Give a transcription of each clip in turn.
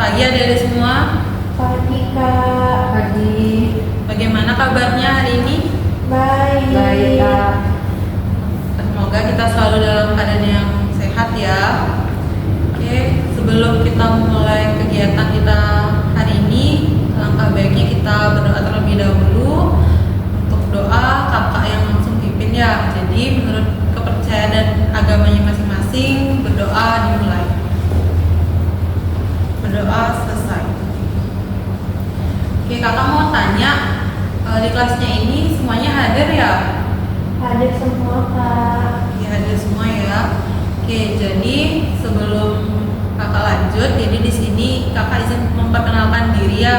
pagi adik-adik semua. Pagi Kak. Pagi. Bagaimana kabarnya hari ini? Baik. Baik Kak. Semoga kita selalu dalam keadaan yang sehat ya. Oke, sebelum kita mulai kegiatan kita hari ini, langkah baiknya kita berdoa terlebih dahulu. Untuk doa kakak yang langsung pimpin ya. Jadi menurut kepercayaan dan agamanya masing-masing, berdoa dimulai. Berdoa selesai. Oke, kakak mau tanya, di kelasnya ini semuanya hadir ya? Hadir semua Kak. Oke, hadir semua ya. Oke, jadi sebelum kakak lanjut, jadi di sini kakak izin memperkenalkan diri ya.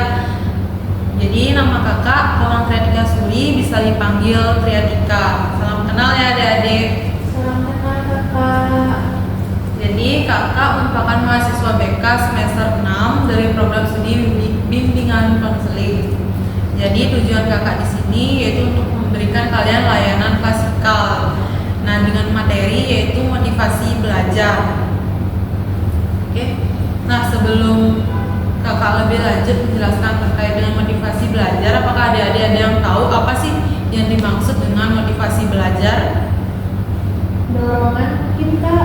Jadi nama kakak Roman Triatika Suri, bisa dipanggil Triatika. Salam kenal ya adik-adik. Salam kenal Kakak. Jadi kakak merupakan mahasiswa BK semester 6 dari program studi bimbingan konseling. Jadi tujuan kakak di sini yaitu untuk memberikan kalian layanan klasikal. Nah, dengan materi yaitu motivasi belajar. Oke. Nah, sebelum kakak lebih lanjut menjelaskan terkait dengan motivasi belajar, apakah adik-adik ada yang tahu apa sih yang dimaksud dengan motivasi belajar? Dorongan kita.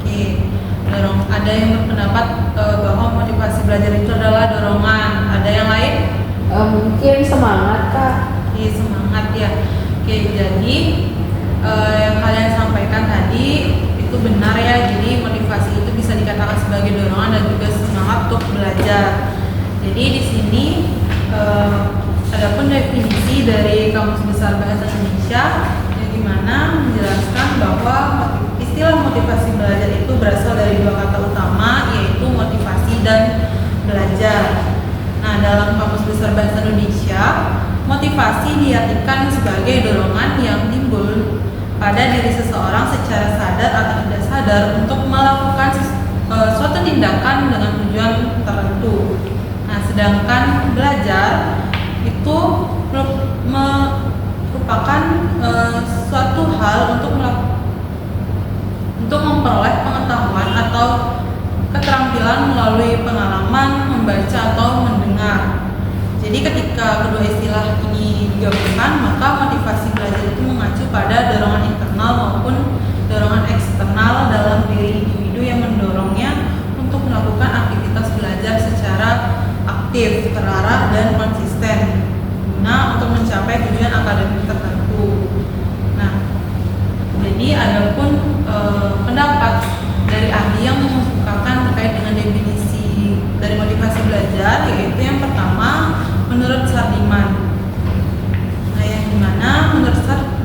Oke, ada yang berpendapat bahwa motivasi belajar itu adalah dorongan. Ada yang lain? Mungkin semangat Kak. Oke, semangat ya. Oke, jadi yang kalian sampaikan tadi itu benar ya. Jadi motivasi itu bisa dikatakan sebagai dorongan dan juga semangat untuk belajar. Jadi di sini adapun definisi dari Kamus Besar Bahasa Indonesia yang dimana menjelaskan bahwa istilah motivasi belajar itu berasal dari dua kata utama, yaitu motivasi dan belajar. Nah, dalam Kamus Besar Bahasa Indonesia, motivasi diartikan sebagai dorongan yang timbul pada diri seseorang secara sadar atau tidak sadar untuk melakukan suatu tindakan dengan tujuan tertentu. Nah, sedangkan belajar itu merupakan suatu hal untuk memperoleh pengetahuan atau keterampilan melalui pengalaman, membaca atau mendengar. Jadi ketika kedua istilah ini digabungkan, maka motivasi belajar itu mengacu pada dorongan internal maupun dorongan eksternal dalam diri individu yang mendorongnya untuk melakukan aktivitas belajar secara aktif, terarah, dan konsisten guna untuk mencapai tujuan akademik tertentu. Nah, jadi adapun pendapat dari ahli yang mengemukakan terkait dengan definisi dari motivasi belajar, yaitu yang pertama menurut Sardiman. Nah, yang dimana menurut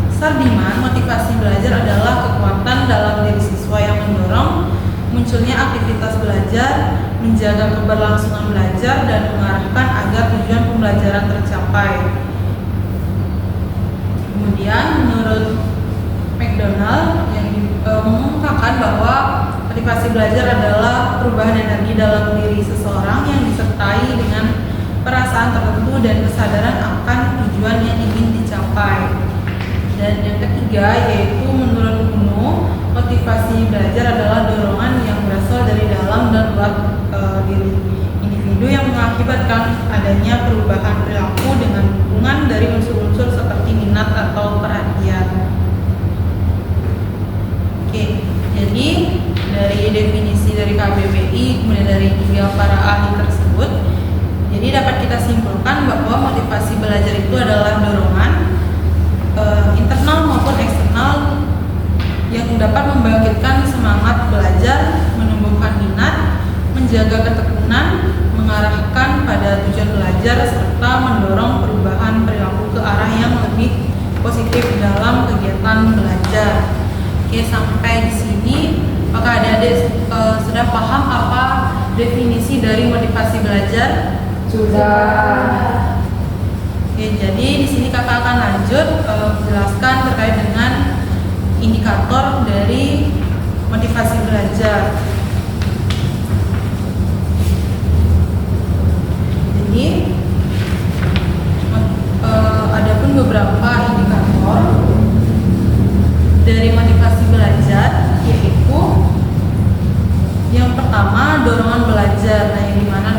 Sardiman, motivasi belajar adalah kekuatan dalam diri siswa yang mendorong munculnya aktivitas belajar, menjaga keberlangsungan belajar, dan mengarahkan agar tujuan pembelajaran tercapai. Kemudian menurut McDonald yang mengungkapkan bahwa motivasi belajar adalah perubahan energi dalam diri seseorang yang disertai dengan perasaan tertentu dan kesadaran akan tujuan yang ingin dicapai. Dan yang ketiga yaitu menurut Kuno, motivasi belajar adalah dorongan yang berasal dari dalam dan luar diri individu yang mengakibatkan adanya perubahan perilaku dengan dukungan dari unsur-unsur seperti minat atau perhatian. Oke, jadi dari definisi dari KBBI kemudian dari tiga para ahli tersebut, jadi dapat kita simpulkan bahwa motivasi belajar itu adalah dorongan internal maupun eksternal yang dapat membangkitkan semangat belajar, menumbuhkan minat, menjaga ketekunan, mengarahkan pada tujuan belajar, serta mendorong perubahan perilaku ke arah yang lebih positif dalam kegiatan belajar. Oke, sampai di sini apakah adik-adik sudah paham apa definisi dari motivasi belajar? Sudah. Oke, jadi di sini kakak akan lanjut menjelaskan terkait dengan indikator dari motivasi belajar. Jadi adapun beberapa indikator dari motivasi belajar, yaitu yang pertama dorongan belajar. Nah, yang dimana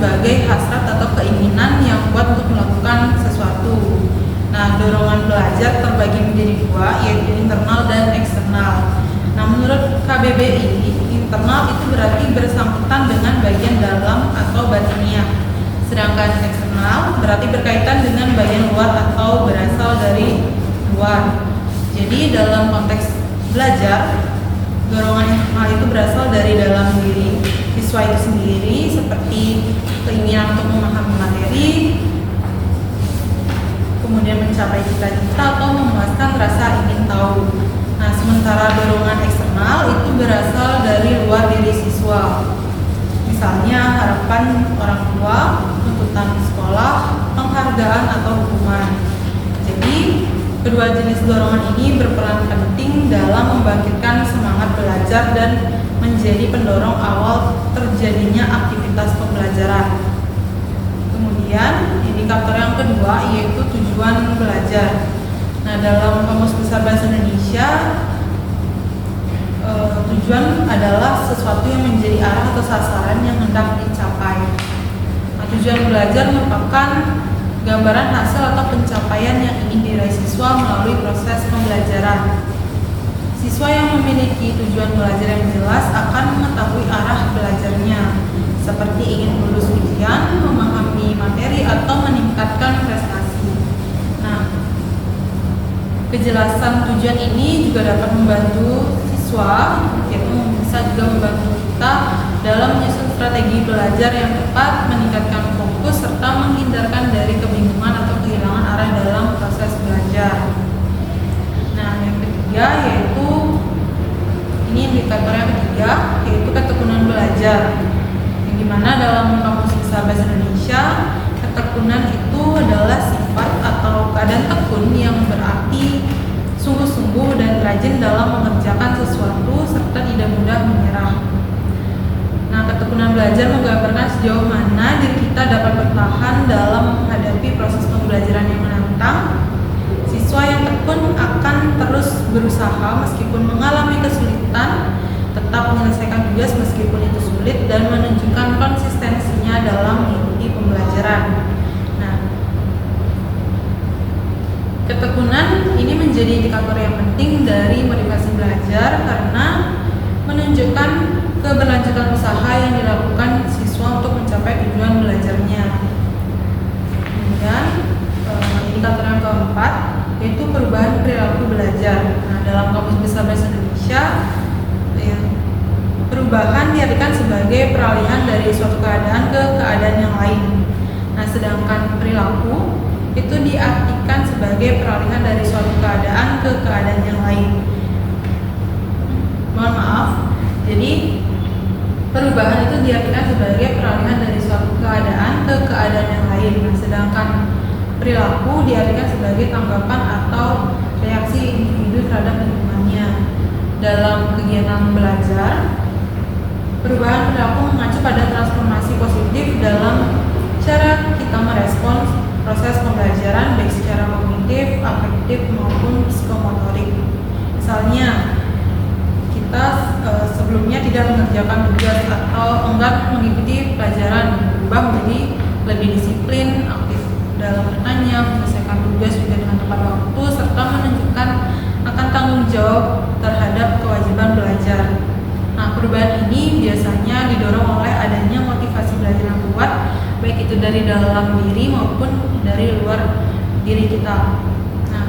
sebagai hasrat atau keinginan yang kuat untuk melakukan sesuatu. Nah, dorongan belajar terbagi menjadi dua, yaitu internal dan eksternal. Nah, menurut KBBI, internal itu berarti bersangkutan dengan bagian dalam atau batiniah. Sedangkan eksternal berarti berkaitan dengan bagian luar atau berasal dari luar. Jadi dalam konteks belajar, dorongan internal itu berasal dari dalam diri siswa itu sendiri, seperti keinginan untuk memahami materi, kemudian mencapai cita-cita atau memuaskan rasa ingin tahu. Nah, sementara dorongan eksternal itu berasal dari luar diri siswa. Misalnya harapan orang tua, tuntutan sekolah, penghargaan atau hukuman. Jadi, kedua jenis dorongan ini berperan penting dalam membangkitkan semangat belajar dan menjadi pendorong awal terjadinya aktivitas pembelajaran. Kemudian, indikator yang kedua yaitu tujuan belajar. Nah, dalam Kamus Besar Bahasa Indonesia, tujuan adalah sesuatu yang menjadi arah atau sasaran yang hendak dicapai. Nah, tujuan belajar merupakan gambaran hasil atau pencapaian yang ingin diraih siswa melalui proses pembelajaran. Siswa yang memiliki tujuan belajar yang jelas akan mengetahui arah belajarnya, seperti ingin lulus ujian, memahami materi, atau meningkatkan prestasi. Nah, kejelasan tujuan ini juga dapat membantu siswa, yaitu bisa juga membantu kita dalam menyusun strategi belajar yang tepat, meningkatkan fokus, serta menghindarkan dari kebingungan atau kehilangan arah dalam proses belajar. Nah, yang ketiga yaitu ini indikator yang ketiga yaitu ketekunan belajar. Yang dimana dalam Kamus Besar Bahasa Indonesia, ketekunan itu adalah sifat atau keadaan tekun yang berarti sungguh-sungguh dan rajin dalam mengerjakan sesuatu serta tidak mudah menyerah. Nah, ketekunan belajar menggambarkan sejauh mana diri kita dapat bertahan dalam menghadapi proses pembelajaran yang menantang. Siswa yang tekun akan terus berusaha meskipun mengalami kesulitan, tetap menyelesaikan tugas meskipun itu sulit, dan menunjukkan konsistensinya dalam mengikuti pembelajaran. Nah, ketekunan ini menjadi indikator yang penting dari motivasi belajar karena menunjukkan keberlanjutan usaha yang dilakukan siswa untuk mencapai tujuan belajarnya. Kemudian indikator yang keempat yaitu perubahan perilaku belajar. Nah, dalam Kamus Besar Bahasa Indonesia, perubahan diartikan sebagai peralihan dari suatu keadaan ke keadaan yang lain. Nah, sedangkan perilaku itu diartikan sebagai peralihan dari suatu keadaan ke keadaan yang lain. Mohon maaf. Jadi perubahan itu diartikan sebagai peralihan dari suatu keadaan ke keadaan yang lain. Nah, sedangkan perilaku diartikan sebagai tanggapan atau reaksi individu terhadap lingkungannya. Dalam kegiatan belajar, perubahan perilaku mengacu pada transformasi positif dalam cara kita merespons proses pembelajaran baik secara kognitif, afektif maupun psikomotorik. Misalnya, kita sebelumnya tidak mengerjakan tugas atau enggan mengikuti pelajaran, berubah menjadi lebih disiplin, aktif dalam bertanya, menyelesaikan tugas juga dengan tepat waktu, serta menunjukkan akan tanggung jawab terhadap kewajiban belajar. Nah, perubahan ini biasanya didorong oleh adanya motivasi belajar yang kuat, baik itu dari dalam diri maupun dari luar diri kita. Nah,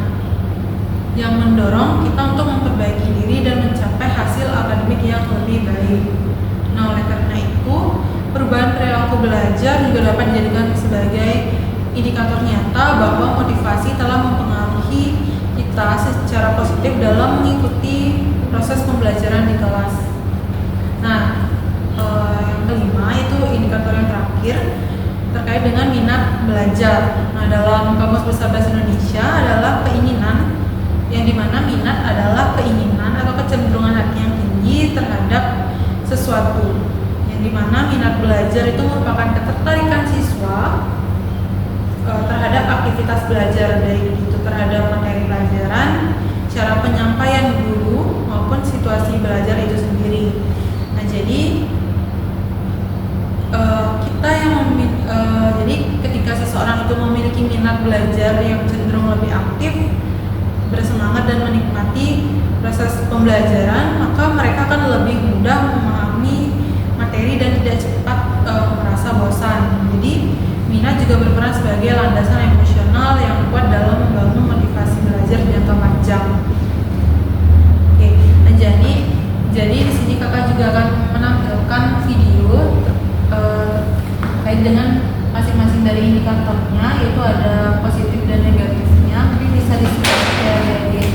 yang mendorong kita untuk memperbaiki diri dan mencapai hasil akademik yang lebih baik. Nah, oleh karena itu, perubahan perilaku belajar juga dapat dijadikan sebagai indikator nyata bahwa motivasi telah mempengaruhi kita secara positif dalam mengikuti proses pembelajaran di kelas. Nah, yang kelima itu indikator yang terakhir terkait dengan minat belajar. Nah, dalam Kamus Besar Bahasa Indonesia adalah keinginan, yang dimana minat adalah keinginan atau kecenderungan hati yang tinggi terhadap sesuatu. Yang dimana minat belajar itu merupakan ketertarikan siswa terhadap aktivitas belajar, baik itu terhadap materi pelajaran, cara penyampaian guru maupun situasi belajar itu sendiri. Nah, jadi kita yang memiliki minat belajar yang cenderung lebih aktif, bersemangat dan menikmati proses pembelajaran, maka mereka akan lebih mudah memahami materi dan tidak cepat merasa bosan. Jadi minat juga berperan sebagai landasan emosional yang kuat dalam membangun motivasi belajar jangka panjang. Oke, nah jadi di sini kakak juga akan menampilkan video terkait dengan masing-masing dari indikatornya, yaitu ada positif dan negatifnya. Mungkin bisa disimak ya, Adik.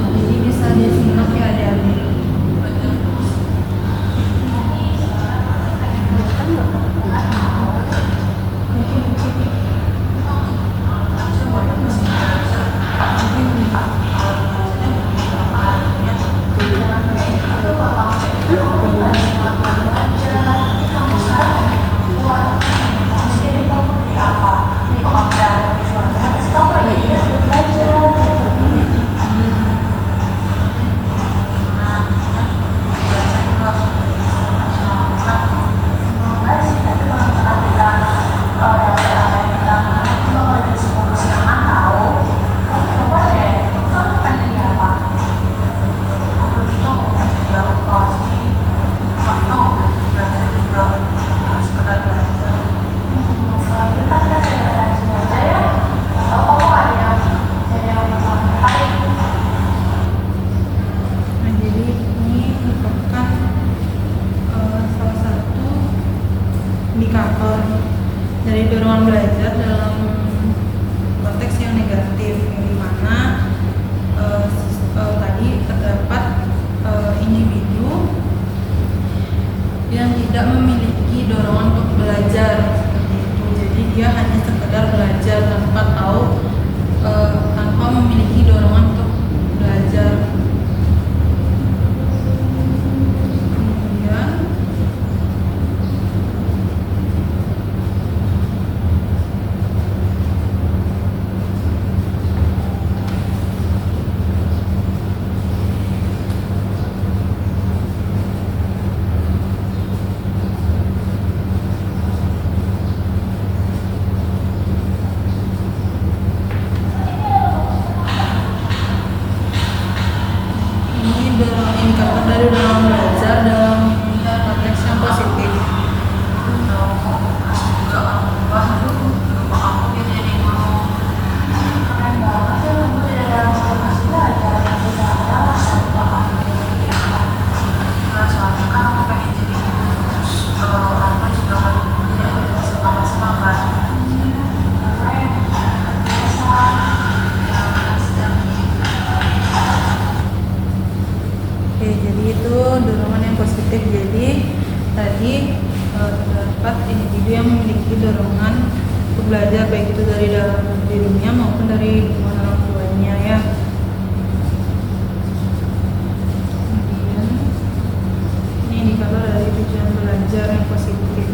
Jadi bisa disimak ya, Adik. Nah, jadi ini merupakan salah satu indikator dari dorongan belajar dalam konteks yang negatif, yang dimana tadi terdapat individu yang tidak memiliki dorongan untuk belajar seperti itu. Jadi dia hanya sekedar belajar tanpa tahu, tanpa memiliki dorongan untuk belajar. Kemudian ini indikator dari dorongan belajar dalam konteks yang positif. Oke, jadi itu dorongan yang positif. Jadi tadi terdapat individu yang memiliki dorongan untuk belajar, baik itu dari dalam dirinya maupun dari lingkungan orang tuanya ya. Kemudian ini indikator dari tujuan belajar yang positif.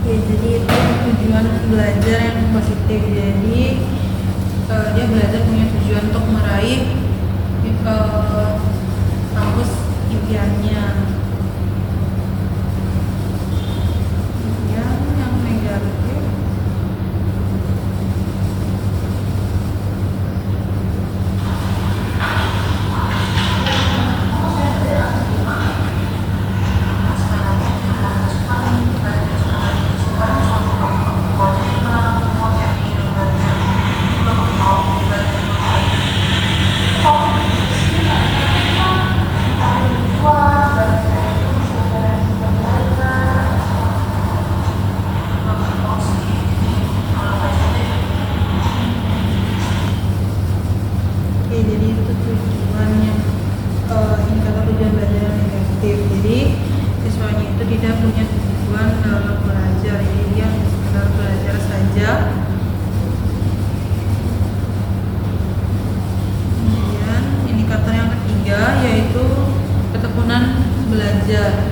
Oke, jadi itu tujuan belajar yang positif. Jadi dia belajar punya tujuan untuk meraih kampus impiannya. negatif. Oke, jadi itu tujuannya indikator tujuan belajar yang negatif. Jadi siswanya itu tidak punya tujuan dalam belajar, jadi dia sekedar belajar saja. Kemudian indikator yang ketiga yaitu ketekunan belajar.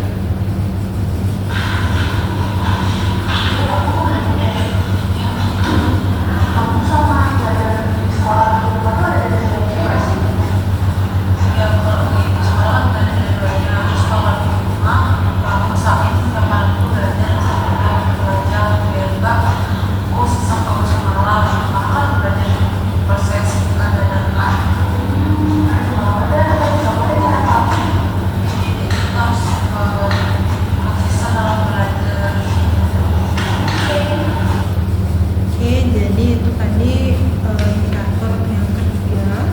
Oke, jadi itu tadi indikator yang ketiga,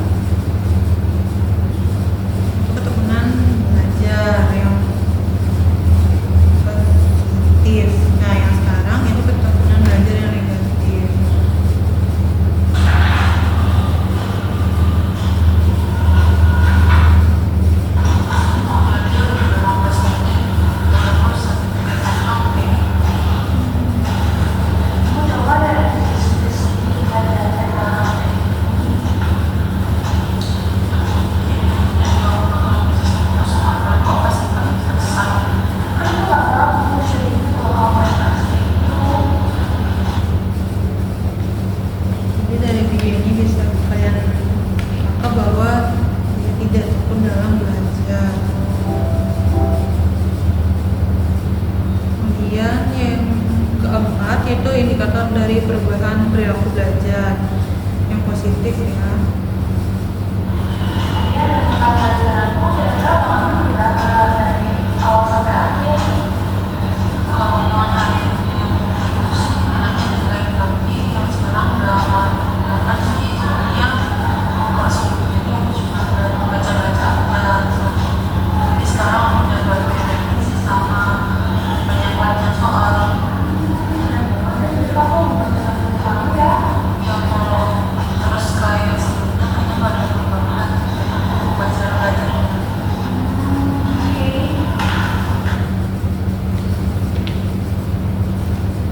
itu ketekunan belajar yang positif. Nah, yang sekarang itu ketekunan belajar yang negatif. Jadi dari video ini bisa kalian tangkap bahwa dia tidak tekun dalam belajar. Kemudian yang keempat yaitu indikator dari perubahan perilaku belajar yang positif ya.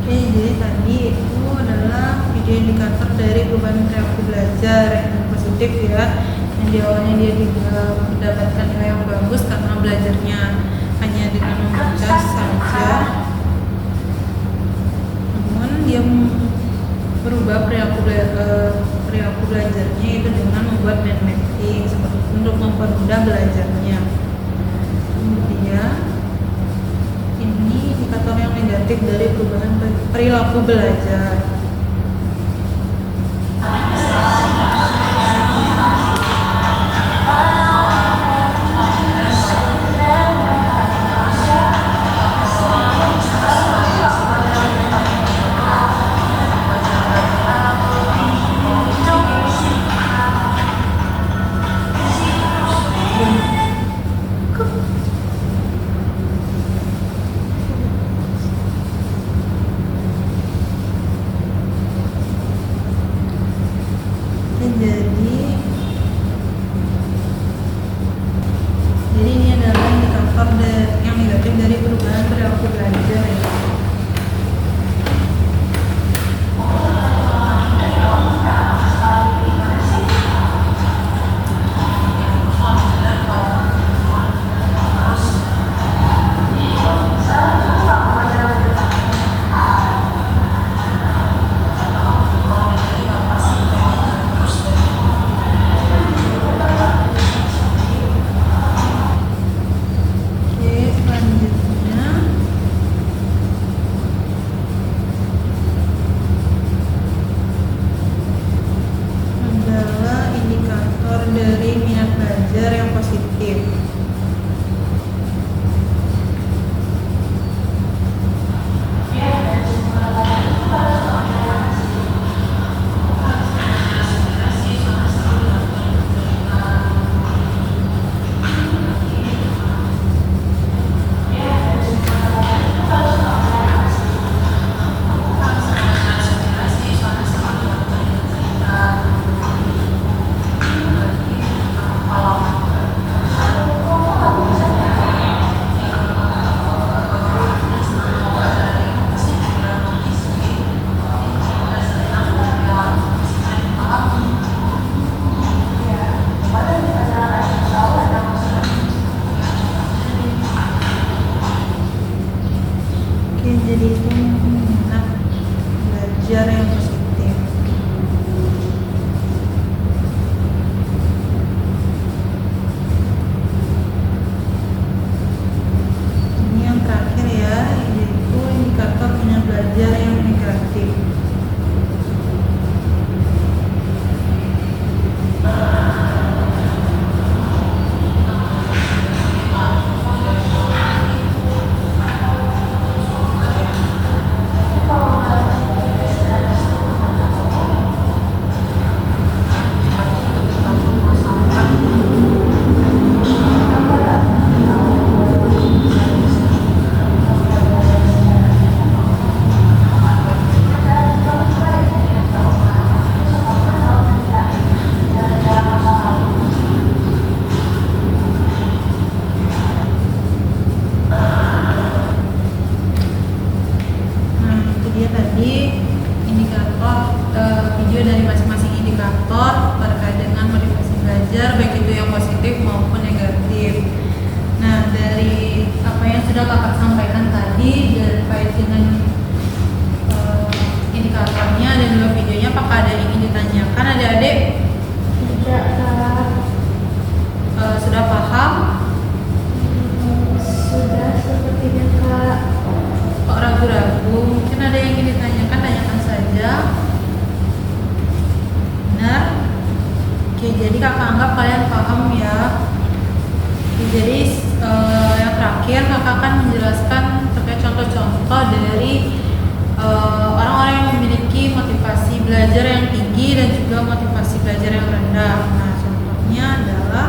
Oke, jadi tadi itu adalah video indikator dari perubahan perilaku belajar yang positif ya. Yang di awalnya dia tidak mendapatkan nilai yang bagus karena belajarnya hanya dengan membaca saja. Namun dia berubah perilaku belajarnya itu dengan membuat mind mapping seperti untuk mempermudah belajarnya. Kemudian ini indikator yang negatif dari perubahan perilaku belajar. Jadi ini adalah indikator yang negatif dari perubahan perilaku belajar ya. ditanyakan adik-adik? Tidak kak. Sudah paham? Sudah sepertinya kak. Kok ragu-ragu? Mungkin ada yang ingin ditanyakan, tanyakan saja. Benar? Oke, jadi kakak anggap kalian paham ya. Oke, jadi yang terakhir kakak akan menjelaskan terkait contoh-contoh dari orang-orang yang memiliki motivasi belajar yang tinggi dan juga motivasi belajar yang rendah. Nah, contohnya adalah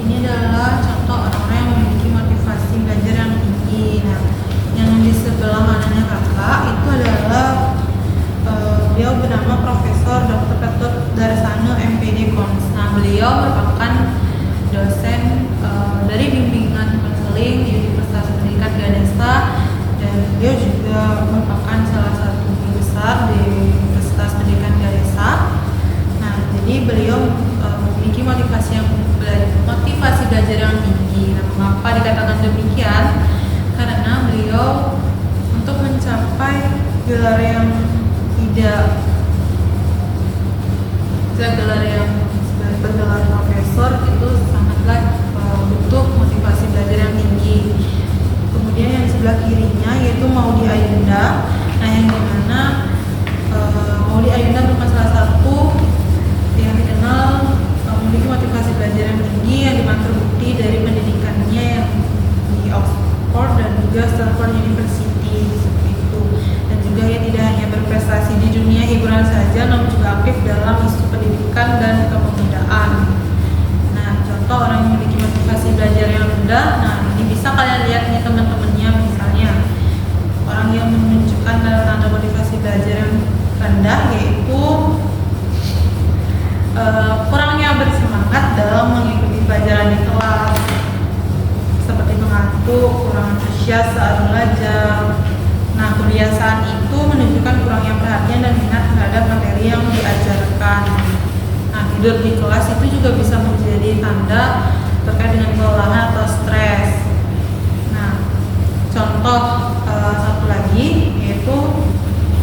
ini adalah contoh orang-orang yang memiliki motivasi belajar yang tinggi. Nah, yang di sebelah kanannya kakak itu adalah beliau bernama Profesor Dr. Ketut Darsano MPD Kons. Nah, beliau merupakan dosen dari bimbingan konseling di Universitas Pendidikan Ganesha, dan beliau juga merupakan salah satu guru besar di Universitas Pendidikan Ganesha. Nah, jadi beliau memiliki motivasi belajar yang tinggi. Nah, mengapa dikatakan demikian? Karena beliau untuk mencapai gelar yang gelar yang bergelar profesor itu sangatlah butuh motivasi belajar yang tinggi. Kemudian yang sebelah kirinya yaitu Maudy Ayunda. Nah, yang dimana Maudy Ayunda merupakan salah satu yang dikenal memiliki motivasi belajar yang tinggi, yang dimana terbukti dari pendidikannya yang di Oxford dan juga Stanford University seperti itu. Dan juga ia tidak hanya berprestasi di dunia hiburan saja, namun juga aktif dalam isu pendidikan dan kepemudaan. Nah, contoh orang yang memiliki motivasi belajar yang rendah, nah ini bisa kalian lihat nih teman-temannya, misalnya orang yang menunjukkan tanda motivasi belajar yang rendah yaitu kurangnya bersemangat dalam mengikuti pelajaran di kelas, seperti mengantuk, kurang antusias saat belajar. Nah, kebiasaan itu menunjukkan kurangnya perhatian dan minat terhadap materi yang diajarkan. Nah, tidur di kelas itu juga bisa menjadi tanda terkait dengan kelelahan atau stres. Nah, contoh satu lagi yaitu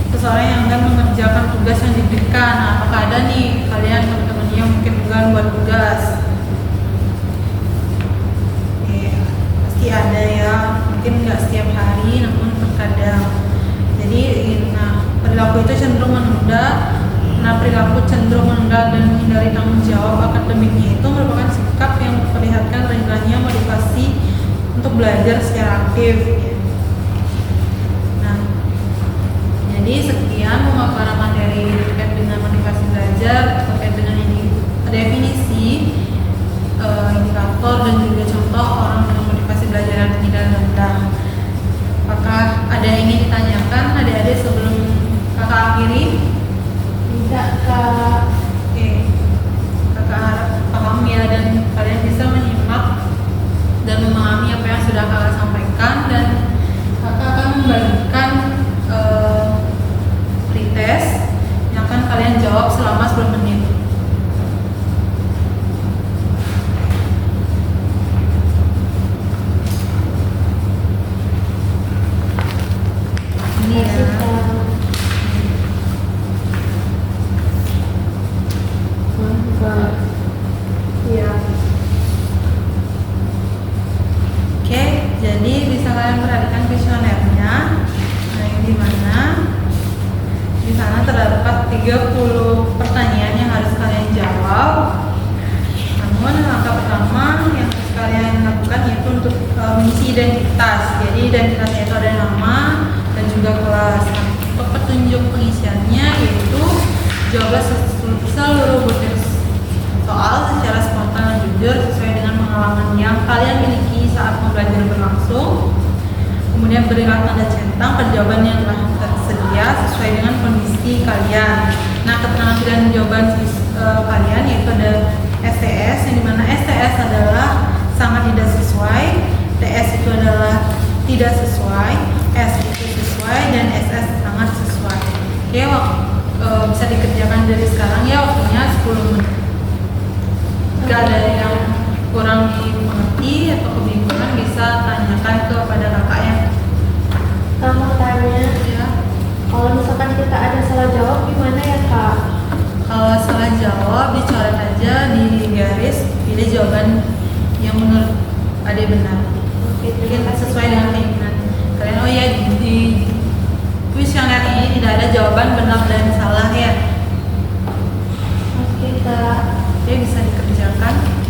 seseorang yang akan mengerjakan tugas yang diberikan. Nah, apakah ada nih kalian teman-teman yang mungkin enggan buat tugas? Pasti ada ya, mungkin nggak setiap hari namun terkadang. Jadi perilaku itu cenderung menunda. Nah, perilaku cenderung menunda dan menghindari tanggung jawab akademiknya itu merupakan sikap yang memperlihatkan rendahnya motivasi untuk belajar secara aktif. Jadi sekian pemaparan materi terkait dengan motivasi belajar, terkait dengan ini definisi, indikator dan juga contoh orang dengan motivasi belajar yang tinggi dan rendah. Apakah ada yang ingin ditanyakan adik-adik sebelum kakak akhiri? Tidak kak. Oke, kakak harap paham ya dan kalian bisa menyimak dan memahami apa yang sudah kakak sampaikan, dan kakak akan membagikan pretest yang akan kalian jawab selama 10 menit. Ini ya. Iya. Oke, jadi bisa kalian perhatikan kuesionernya. Nah, yang dimana di sana terdapat 30 pertanyaan yang harus kalian jawab. Namun langkah pertama yang harus kalian lakukan yaitu untuk mengisi identitas. Jadi identitasnya itu ada nama dan juga kelas. Nah, untuk petunjuk pengisiannya yaitu jawablah seluruh butir soal secara spontan dan jujur sesuai dengan pengalaman yang kalian miliki saat pembelajaran berlangsung. Kemudian berilah tanda centang pada jawaban yang telah tersedia sesuai dengan kondisi kalian. Nah, keterangan pilihan jawaban kalian yaitu ada STS, yang dimana STS adalah sangat tidak sesuai, TS itu adalah tidak sesuai, S salah jawab gimana ya kak? Kalau salah jawab dicoret aja di garis, pilih jawaban yang menurut Ade benar. Oke, Mungkin terima kasih, sesuai Kak. dengan keinginan kalian. Oh ya, di kuesioner ini tidak ada jawaban benar dan salah ya. Oke kak. Oke, bisa dikerjakan.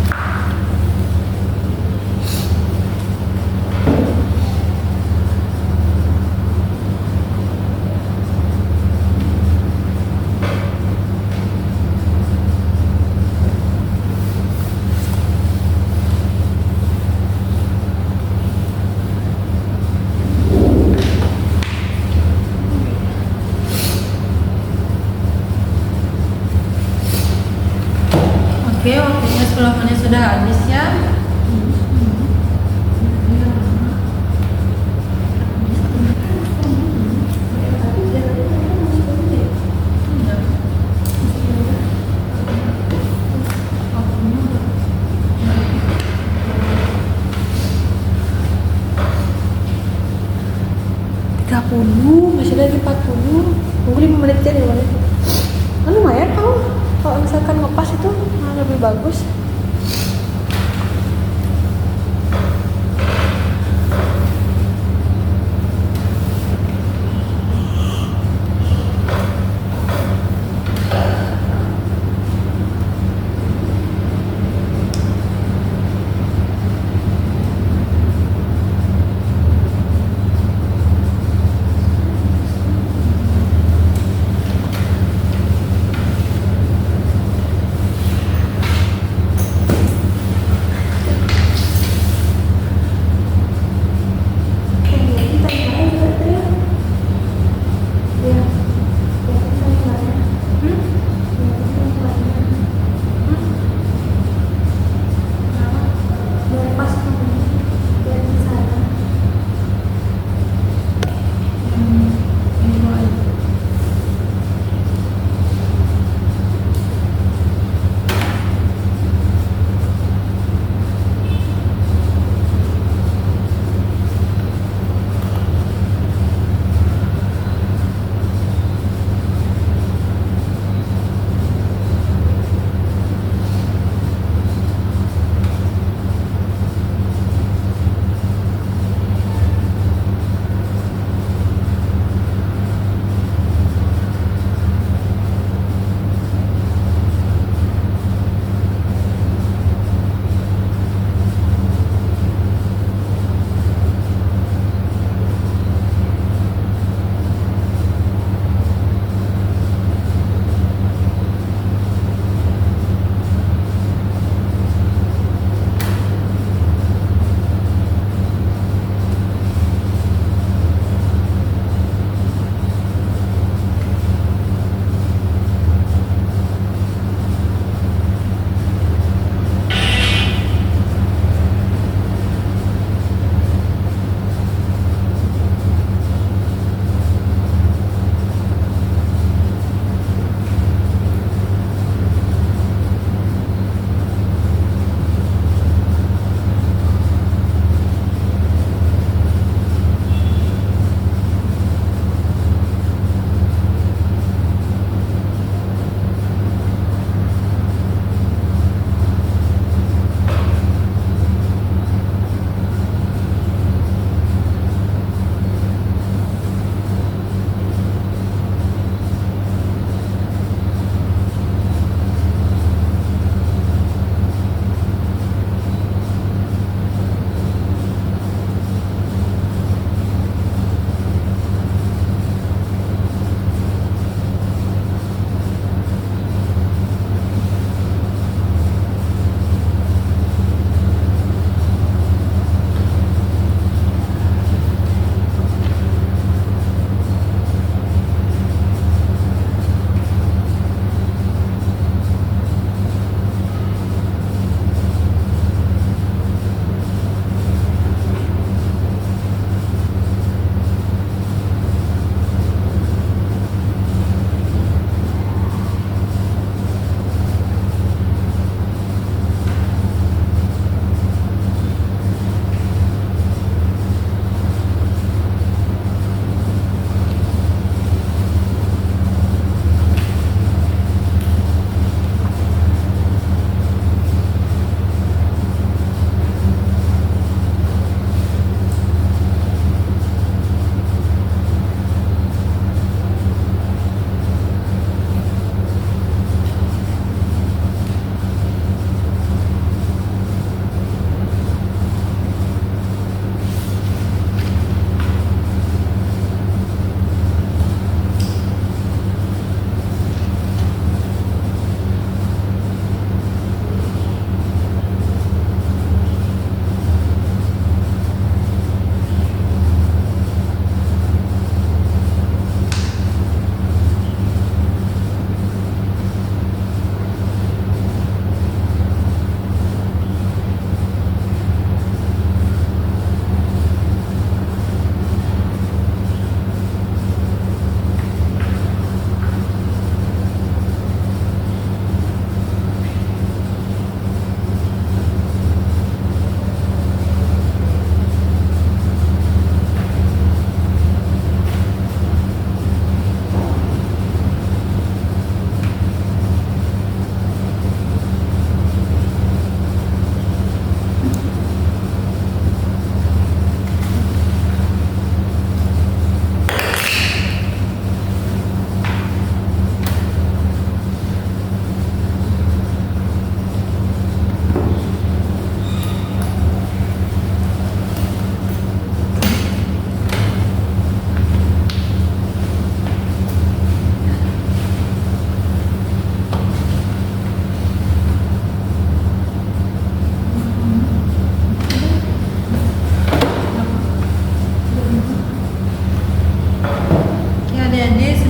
Oke, waktunya 10 menit sudah habis ya. Masih lagi 40. Tunggu 5 menit aja nih boleh. Kan lumayan tau. Kalau misalkan ngepas itu malah lebih bagus.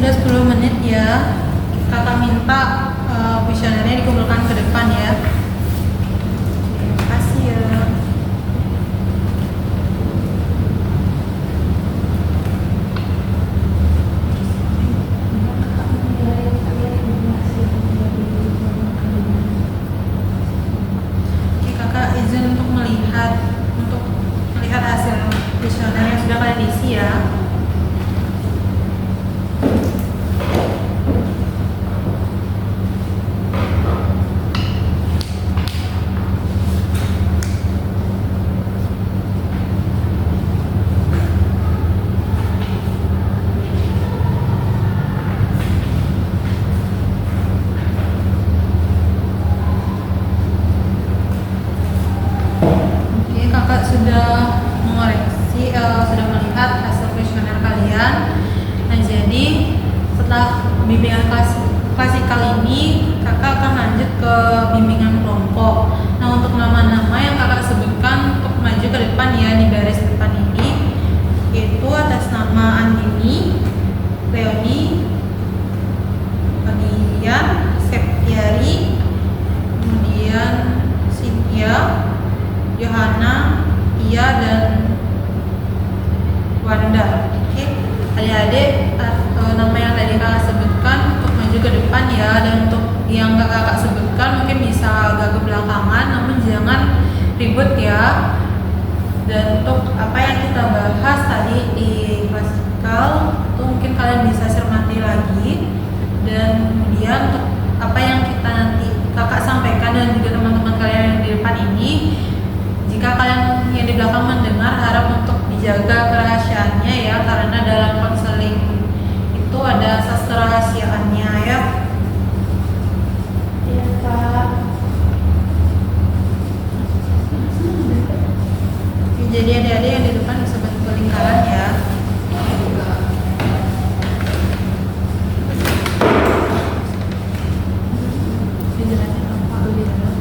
sudah 10 menit ya. Kakak minta kuesionernya dikumpulkan ke depan ya. Terima kasih ya. Oke, kakak izin untuk melihat hasil kuesioner yang sudah kalian isi ya. Oke, kakak sudah mengoreksi, sudah melihat hasil kuesioner kalian. Nah, jadi setelah bimbingan klasikal ini, kakak akan lanjut ke bimbingan kelompok. Nah, untuk nama-nama yang kakak sebutkan untuk maju ke depan ya di baris depan ini, yaitu atas nama Andini, Leoni, kemudian Septiari, kemudian Cynthia, Yohana, Tia, dan Wanda. Oke, adik-adik nama yang tadi kakak sebutkan untuk maju ke depan ya, dan untuk yang kakak sebutkan mungkin bisa agak ke belakangan, namun jangan ribut ya. Dan untuk apa yang kita bahas tadi di klasikal itu mungkin kalian bisa cermati lagi, dan kemudian untuk apa yang kita nanti kakak sampaikan dan juga teman-teman kalian yang di depan ini, jika kalian yang di belakang mendengar, harap untuk dijaga kerahasiaannya ya, karena dalam konseling itu ada asas kerahasiaannya ya. Iya kak. Oke, jadi adik-adik yang di depan bisa bentuk lingkaran ya. Dijelasin apa lebih dalam.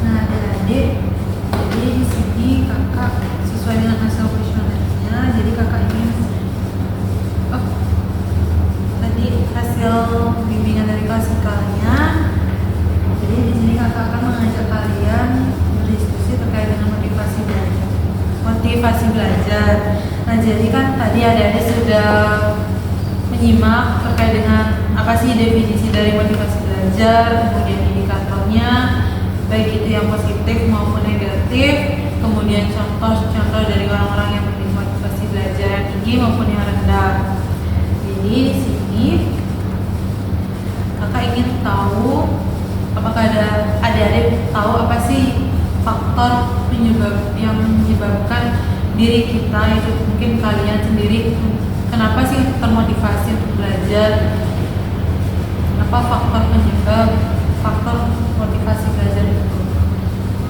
Nah, adik-adik, jadi di sini kakak sesuai dengan hasil kuesionernya, jadi kakak ingin tadi hasil bimbingan dari klasikalnya. Jadi di sini kakak akan mengajak kalian berdiskusi terkait dengan motivasi belajar. Motivasi belajar. Nah, jadi kan tadi adik-adik sudah menyimak terkait dengan apa sih definisi dari motivasi belajar, kemudian indikatornya, baik itu yang positif maupun negatif, kemudian contoh-contoh dari orang-orang yang memiliki motivasi belajar yang tinggi maupun yang rendah. Jadi di sini kakak ingin tahu apakah ada adik-adik tahu apa sih faktor penyebab yang menyebabkan diri kita itu, mungkin kalian sendiri kenapa sih termotivasi untuk belajar, kenapa faktor penyebab faktor motivasi belajar itu.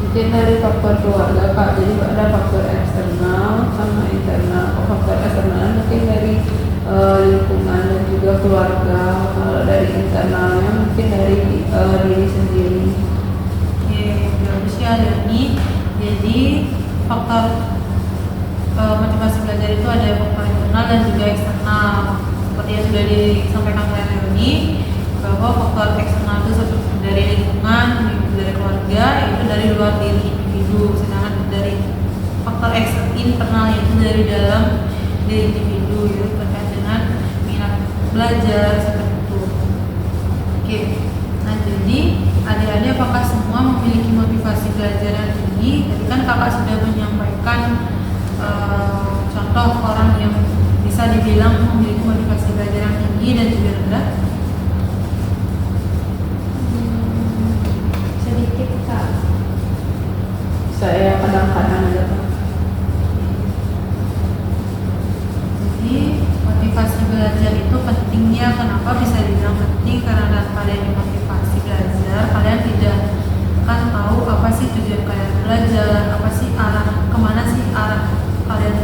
Mungkin dari faktor keluarga kak, jadi ada faktor eksternal sama internal. Faktor eksternal mungkin dari lingkungan dan juga keluarga. Kalau dari internalnya mungkin dari diri sendiri. Oke, bagus ya Dani. Jadi faktor motivasi belajar itu ada faktor internal dan juga eksternal. Seperti yang sudah disampaikan oleh Leoni, bahwa faktor eksternal itu seperti dari lingkungan, dari keluarga, itu dari luar diri individu. Sedangkan dari faktor internal itu dari dalam diri individu, yaitu terkait dengan minat belajar seperti itu. Oke, nah jadi adik-adik apakah semua memiliki motivasi belajar yang tinggi? Tadi kan kakak sudah menyampaikan contoh orang yang bisa dibilang memiliki motivasi belajar yang tinggi dan juga rendah. Sedikit kak. Saya kadang-kadang ada Kak. Jadi motivasi belajar itu pentingnya. Kenapa bisa dibilang penting? Karena tanpa adanya motivasi belajar, kalian tidak akan tahu apa sih tujuan kalian belajar, apa sih kemana sih arah kalian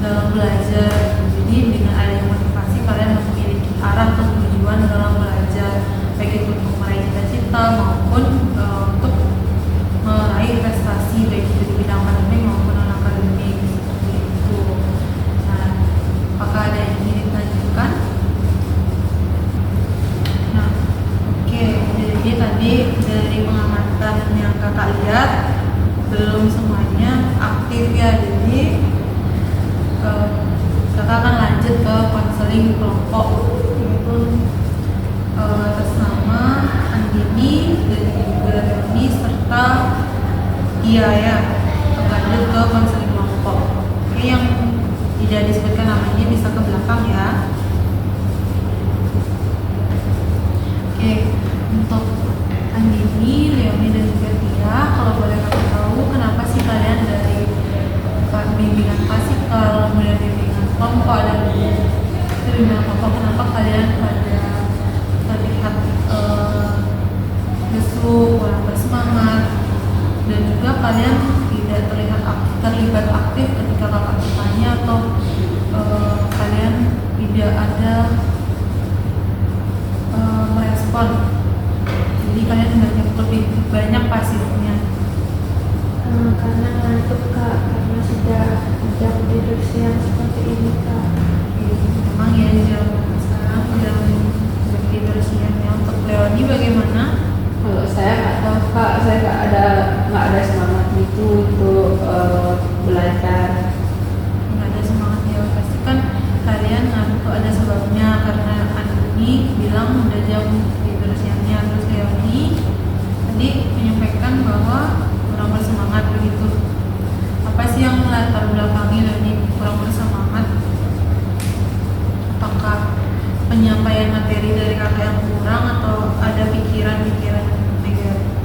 dalam belajar. Jadi dengan adanya motivasi, kalian memiliki arah atau tujuan dalam belajar, baik itu untuk meraih cita-cita maupun untuk meraih prestasi kakak lihat belum semuanya aktif ya, jadi kakak akan lanjut ke konseling kelompok, yaitu atas nama Andini dan juga Leoni serta Iya ya, lanjut ke konseling kelompok. Oke, yang tidak disebutkan namanya bisa ke belakang ya. Oke, untuk Andini, Leoni dan juga Tia, kalau boleh aku tahu kenapa sih kalian dari bimbingan pasikal, kemudian bimbingan kelompok dan bimbingan kelompok, kenapa kalian pada terlihat lesu, kurang bersemangat, dan juga kalian tidak terlibat aktif ketika kakak bertanya, atau kalian tidak ada merespon, jadi kalian lebih banyak pasifnya. Karena ngantuk kak, karena sudah jam tidur siang seperti ini kak. Memang ya jam sekarang jam tidur siang ya. Untuk Leoni bagaimana? Kalau saya nggak tahu kak, saya nggak ada semangat gitu untuk belajar. Nggak ada semangat ya, pasti kan kalian ngantuk ada sebabnya, karena Andini bilang udah jam tidur siangnya. Terus Leoni tadi menyampaikan bahwa kurang bersemangat begitu. Apa sih yang melatar belakangi Leoni kurang bersemangat? Apakah penyampaian materi dari kakak yang kurang, atau ada pikiran-pikiran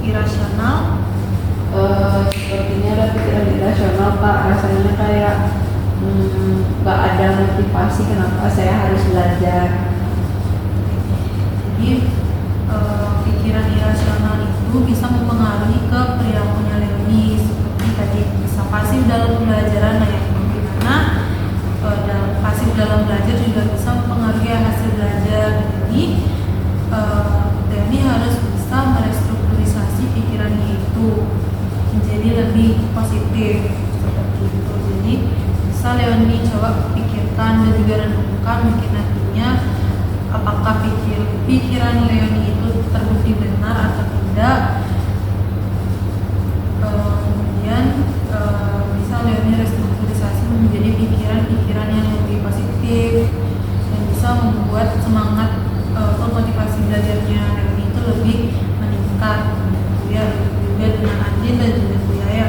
irasional? Sepertinya ada pikiran irasional kak, rasanya kayak nggak ada motivasi kenapa saya harus belajar. Jadi pikiran irasional itu bisa mempengaruhi ke perilakunya Leoni, seperti tadi bisa pasif dalam pembelajaran, yang dimana pasif dalam belajar juga bisa mempengaruhi hasil belajar. Jadi Leoni harus bisa merestrukturisasi pikirannya itu menjadi lebih positif seperti itu. Jadi bisa Leoni coba pikirkan dan juga renungkan, mungkin nantinya apakah pikiran Leoni itu terbukti benar atau tidak. Kemudian bisa Leoni restrukturisasi menjadi pikiran-pikiran yang lebih positif dan bisa membuat semangat atau motivasi belajarnya Leoni itu lebih meningkat gitu ya. Juga dengan Andin dan juga Buya.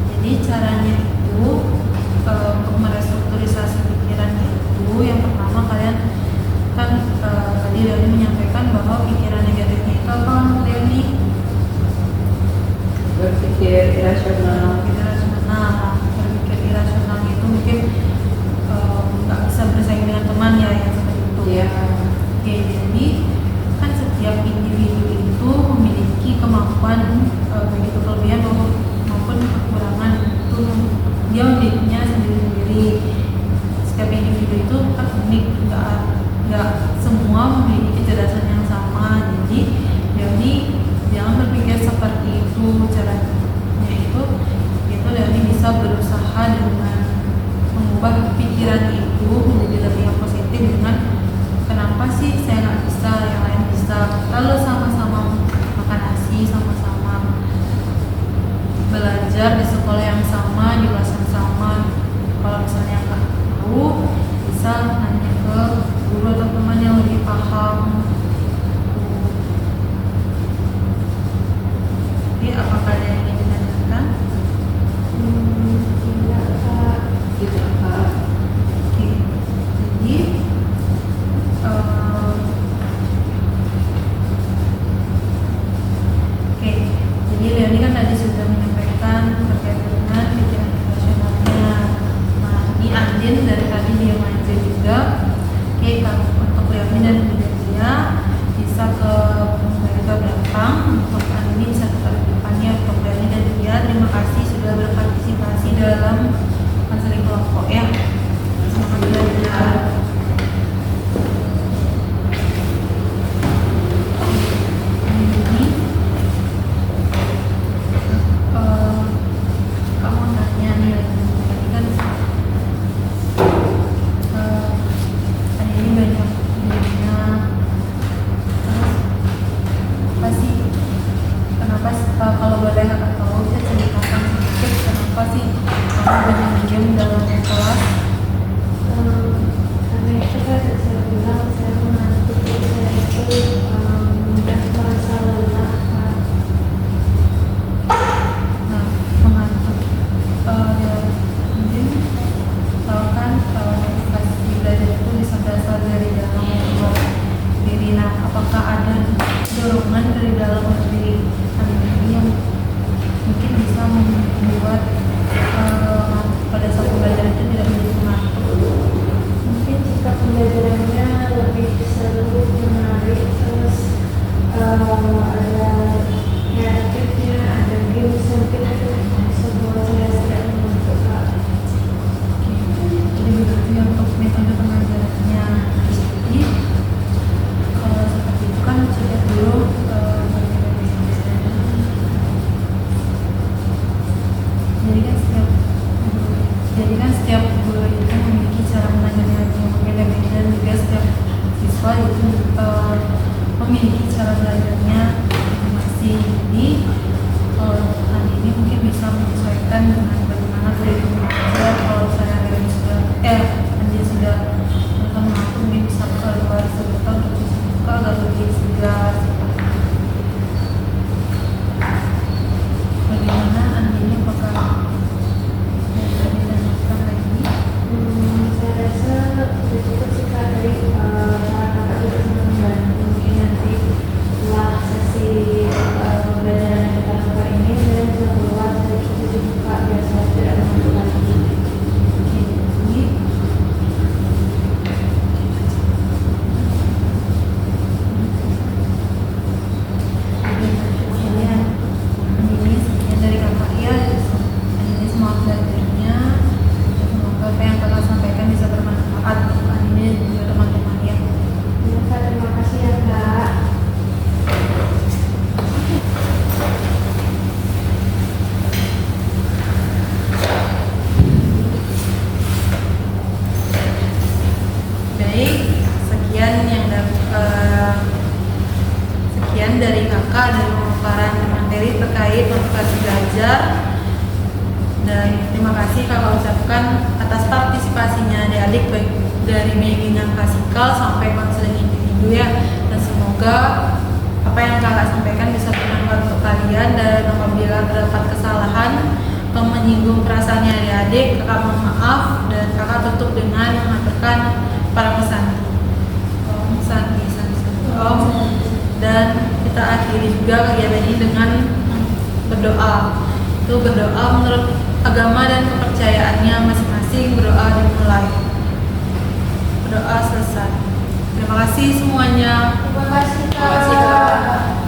Jadi caranya itu untuk merestrukturisasi pikirannya itu, yang pertama kalian kan tadi Leoni menyampaikan bahwa pikiran negatifnya itu apa, Leoni? Berpikir irasional. Berpikir irasional itu mungkin nggak bisa bersaing dengan teman ya, yang seperti itu. Iya. Oke, jadi kan setiap individu itu memiliki kemampuan begitu kelebihan maupun kekurangan, itu dia memilikinya sendiri-sendiri. Setiap individu itu kan unik, nggak semua memiliki kecerdasan yang sama. Jadi jangan berpikir seperti itu. Caranya itu Leoni bisa berusaha dengan mengubah pikiran itu menjadi lebih yang positif, dengan kenapa sih saya nggak bisa, yang lain bisa. Kalau sama-sama makan nasi, sama-sama belajar di sekolah yang sama, di kelas yang sama, kalau misalnya nggak tahu bisa nanya ke guru atau teman yang lebih paham. Jadi apakah ada yang ingin ditanyakan? Tidak kak. Gitu kak. Oke, jadi Leoni kan tadi sudah menyampaikan terkait dengan pikiran irasionalnya. Nah, ini Andin dari tadi dia manja juga. Oke, kalau untuk Leoni dan dia bisa ke belakang, untuk Andin bisa ke depannya. Untuk Leoni dan dia, terima kasih sudah berpartisipasi dalam konseling kelompok ya. Semangat belajar. Kamu nanya nih, tadi kan ini banyak bilang saya mengantuk, jadi saya itu mudah merasa lelah, Kak. Nah, mengantuk. Ya, mungkin tahu kan motivasi belajar itu bisa berasal dari dalam atau luar diri. Nah, apakah ada dorongan dari dalam atau diri ini yang mungkin bisa membuat pada saat pembelajaran itu tidak menjadi mengantuk? Mungkin jika pembelajarannya lebih seru, menarik, terus ada kreatifnya, ada games, mungkin itu bisa buat saya tidak mengantuk, Kak. Jadi begitu ya untuk metode pengajarannya. Jadi kalau seperti itu kan sudah dulu jadi kan setiap guru itu memiliki cara mengajarnya yang berbeda-beda, dan juga setiap siswa itu memiliki cara belajarnya masing-masing. Jadi hal ini mungkin bisa menyesuaikan dengan bagaimana guru mengajar. Kalau saya Andi sudah mengatur, mungkin bisa keluar sebentar untuk dibuka agak lebih segar. Bagaimana Andi ini apakah dilanjutkan lagi? Saya rasa sudah cukup sih, Kak, dari cara Kakak juga teman-teman. Mungkin nanti setelah sesi pembelajaran yang kita lakukan ini, saya bisa keluar, saya bisa dibuka biar saya tidak mengantuk lagi. Jadi ini sekian dari kakak ya. Ini semua belajarnya. Semoga apa yang kakak sampaikan bisa bermanfaat untuk Andi dan juga teman-teman ya. Ya, Kak, terima kasih ya, Kak. Baik, sekian dari kakak dari pemaparan materi terkait motivasi belajar, dan terima kasih kakak ucapkan atas partisipasinya adik-adik, baik dari bimbingan klasikal sampai konseling individu ya. Dan semoga apa yang kakak sampaikan bisa bermanfaat untuk kalian, dan apabila terdapat kesalahan atau menyinggung perasaannya adik-adik, kakak mohon maaf, dan kakak tutup dengan mengaturkan para pesanti. Dan kita akhiri juga kegiatan ini dengan berdoa. Itu berdoa menurut agama dan kepercayaannya masing-masing. Berdoa dimulai, berdoa selesai. Terima kasih semuanya. Terima kasih, Kak. Terima kasih, Kak.